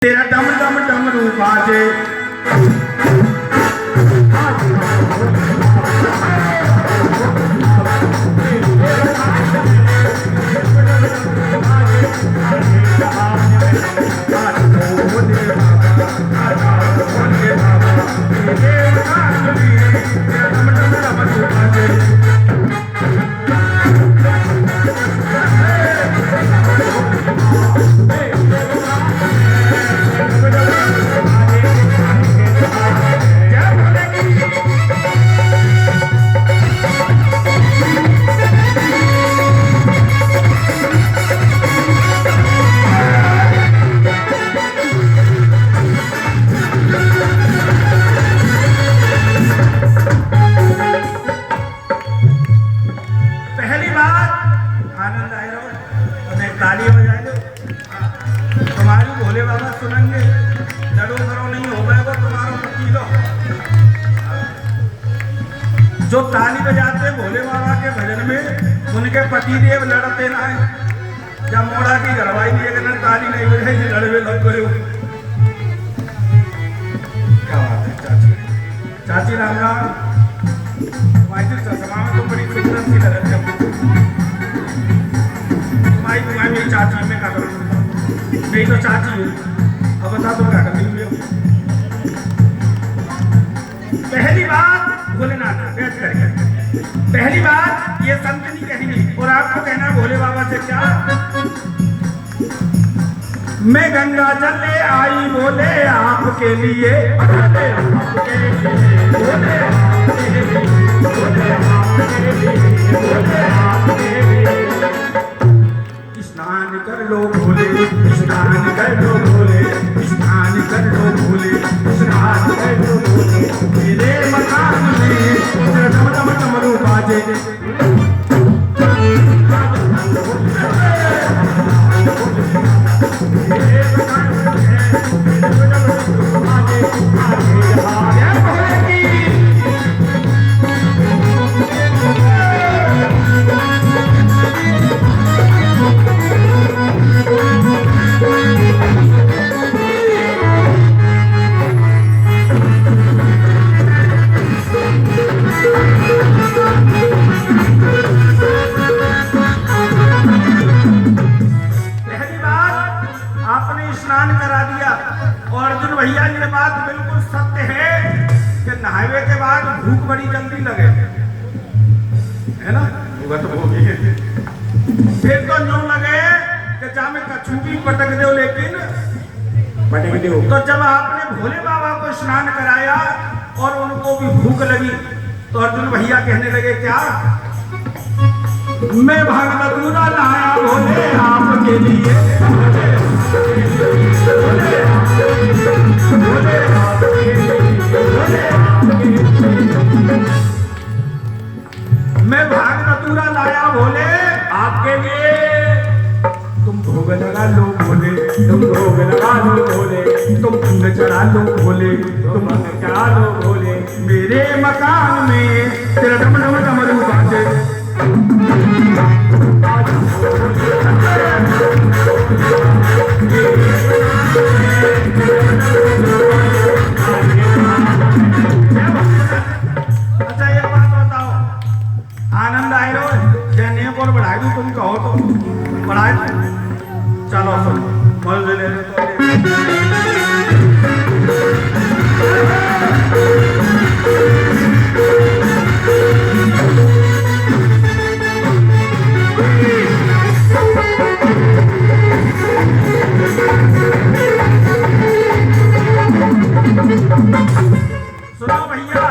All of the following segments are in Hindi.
तेरा डम डम डमरू बाजे जो ताली बजाते भोले बाबा के भजन में उनके पतिदेव लड़ते ना है। जब मोड़ा की घरवाई लिए अगर ताली नहीं बजाई लड़वे लग गए। क्या बात है चाची, चाची राम राम। तुम्हारी चश्मा में तो बड़ी फितरत सी लग रही है। तुम्हारी मेरी चाची में क्या करूँ, मेरी तो चाची है। अब बता तुम क्या करती हुई। पहली बात भोलेनाथ बैठ करके, पहली बात ये संत नहीं कहेंगे और आपको कहना भोले बाबा से क्या, मैं गंगा जल ले आई बोले आपके लिए, स्नान कर लो भोले, स्नान कर लो भोले, स्नान कर लो भोले, स्नान कर लो भोले, मेरे मकान में डम डम डमरू बाजे। भैया ये बात बिल्कुल सत्य है कि नहावे के बाद भूख बड़ी जल्दी लगे, है ना, तो होगी। फिर तो यूं लगे कि जामे कछू भी पटक दो, लेकिन पटक दो। तो जब आपने भोले बाबा को स्नान कराया और उनको भी भूख लगी तो अर्जुन भैया कहने लगे क्या, मैं भगवत पूरा नहाया भोले आपके लिए, मैं भाग धतूरा लाया भोले आपके लिए, तुम भोग लगा लो भोले, तुम भोग लगा लो भोले, तुम पुण्य चढ़ा लो भोले, तुम पुण्य चढ़ा लो भोले, मेरे मकान में तेरा डम डम डमरू बाजे। अच्छा एक बात बताओ, आनंद आए रो जने और बढ़ाई दूं, तुम कहो तो बढ़ाए दो। चलो सुन मजे ले लो सुनो भैया,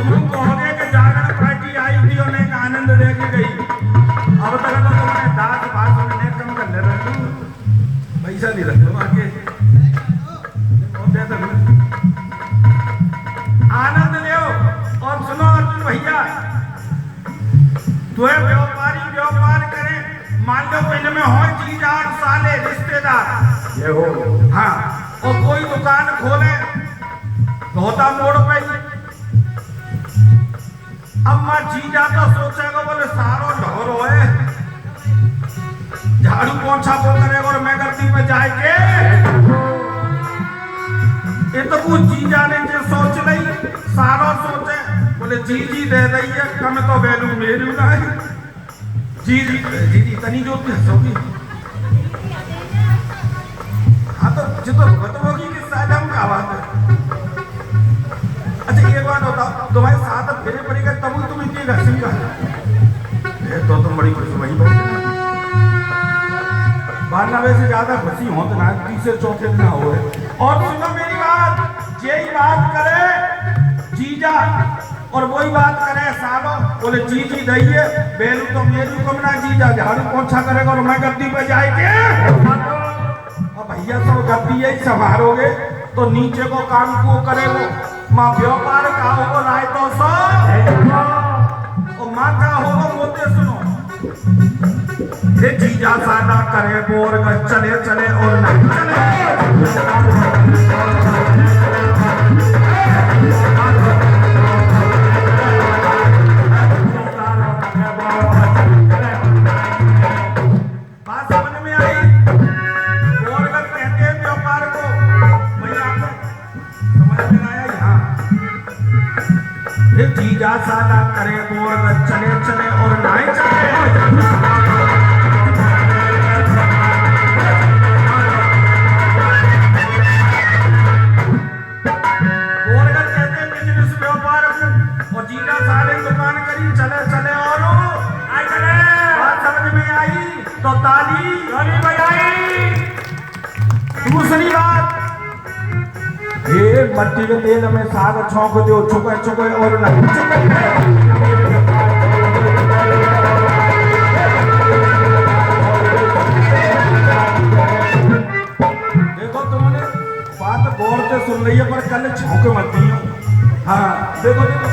तुम कहोगे कि जागरण पार्टी आई थी और एक आनंद देके गई, अब तक तो तुमने दास बात सुनने कम कर ले रहे हो, पैसा नहीं रखो आगे आनंद ले। और सुनो अर्जुन भैया, तुम्हें व्यापार करे, मान लो इनमें हो चीज और साले रिश्तेदार ये हो, हाँ, और कोई दुकान खोले धोता मोड़ पे, अब मैं जी जाता सोचेगा बोले सारो ढोर होए, झाड़ू पोंछा वो करेगा और मैं गलती पे जाए के जीजा ने जो सोच ली सारो सोचे बोले जी दे रही है कम तो वैल्यू मेरी ना है जी इतनी जो हंसोगी हाँ तो जितो होगी कि शायद हम क्या बात है। अच्छा एक बात बताओ तुम्हारे साथ फेरे पड़ेगा तब तुम इतनी हंसी का तो तुम बड़ी खुश वही बारना वैसे ज्यादा खुशी हो तो ना तीसरे चौथे दिन हो। और सुनो मेरी बात यही बात करे जीजा और वही बात करे सालो बोले जी दइए बेलू तो मेरू कम ना जीजा झाड़ू पोछा करेगा और मैं गद्दी पे जाएंगे और भैया सब गद्दी यही संभालोगे तो नीचे को काम को करेगो माँ व्यापार का होगा राय तो सब और माँ का होगा बोलते सुनो ये जीजा सादा करे बोर चले चले और नहीं चले बात समझ में आई। बोरगत कहते हैं व्यापार को भैया समझ में आया यहाँ ये जीजा सादा करे बोरगत चले चले और नहीं चले तो ताली बजाई। दूसरी बात ये मट्टी के तेल में साग छौंक दो छुके छुके और नहीं देखो तुमने बात गौर से सुन रही है पर कल छौंके मत दियो। हाँ देखो देखो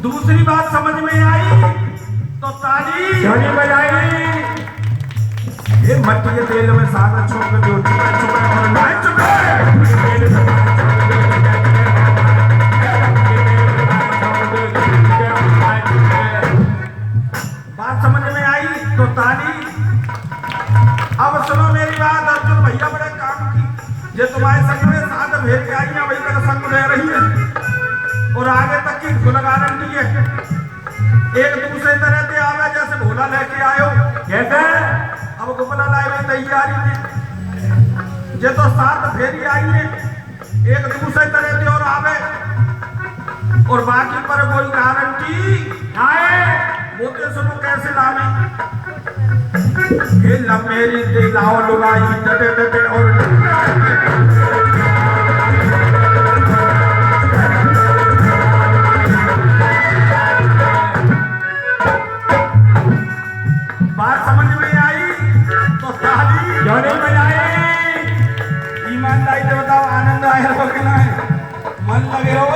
दूसरी बात समझ में आई तो ताली बजाई। ये मट्टी के तेल में साग छोड़ दो चुके चुके और नहीं चुके बात समझ में आई तो ताली। अब सुनो मेरी बात अर्जुन भैया बड़े काम की ये तुम्हारे संग में साथ भेज के आई है वही तक संग रह रही है और आगे तक की गुण गारंटी है। एक दूसरे तरह से आवे जैसे भोला लेके आयो कैसे अब गोपला लाए में तैयारी थी ये तो साथ फेरी आई है एक दूसरे तरह से और आवे और बाकी पर कोई गारंटी आए बोलते सुनो कैसे लावे ये लमेरी दे लाओ लुगाई डटे डटे और बात समझ में आई तो ताली बजाई। ईमानदारी से बताओ आनंद आया हो कि नहीं मन लगे हो।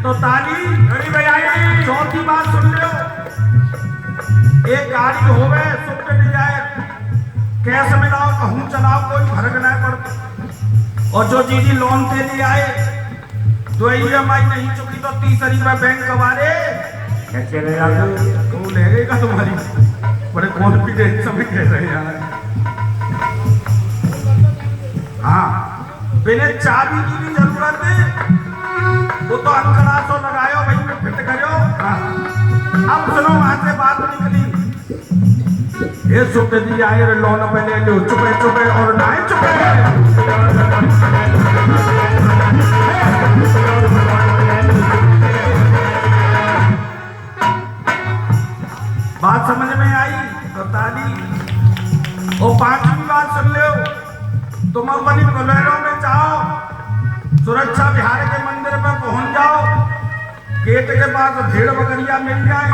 तो ताली बजाई। चौथी बात सुन लो एक गाड़ी होवे सुप्त जाए कैश मिलाओ कहूँ चलाओ कोई फर्क नहीं पड़ता और जो चीज लोन के लिए आए तो EMI नहीं चुकी तो 30 रुपए बैंक वाले तू लेगा तुम्हारी बड़े कॉन्फिडेंस में कह रहे हैं। हाँ बिना चाबी की भी जरूरत है वो तो अंकड़ा तो लगायो भाई में फिट करो। हाँ अब सुनो वहां से बात निकली हे सुत जी आए लोन पहले लो चुपे चुपे और नाए चुपे। बात समझ में आई तो ताली। और पांचवी बात सुन लो, तुम अपनी बोलेरो में जाओ, सुरक्षा विहार के मंदिर में पहुंच जाओ, गेट के पास भेड़ बकरियां मिल जाए,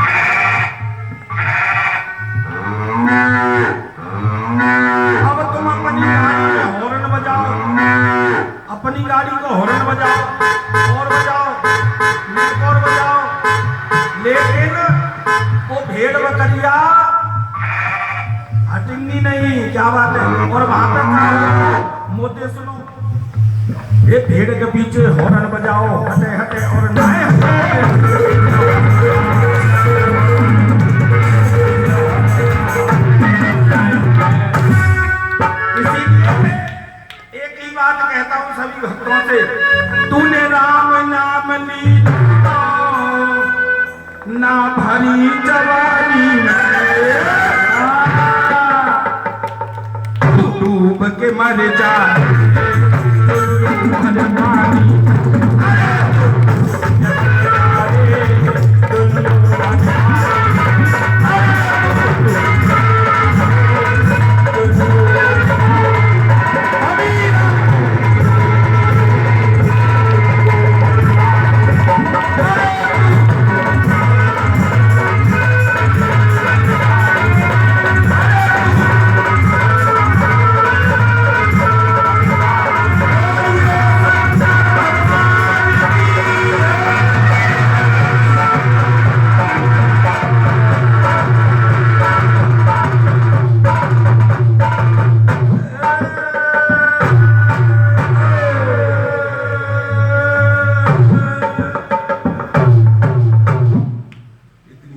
अब तुम अपनी गाड़ी में हॉर्न बजाओ, अपनी गाड़ी को हॉर्न बजाओ और बजाओ और बजाओ, लेकिन वो भेड़ बकरियां हटेंगी नहीं। क्या बात है? और वहां पे मोटे सुनो, ये भेड़ के पीछे हॉर्न बजाओ, हटे हटे और नाए एक ही बात कहता हूं सभी भक्तों से, तूने राम नाम ली ना भरी जवानी में, तू डूब के मर जा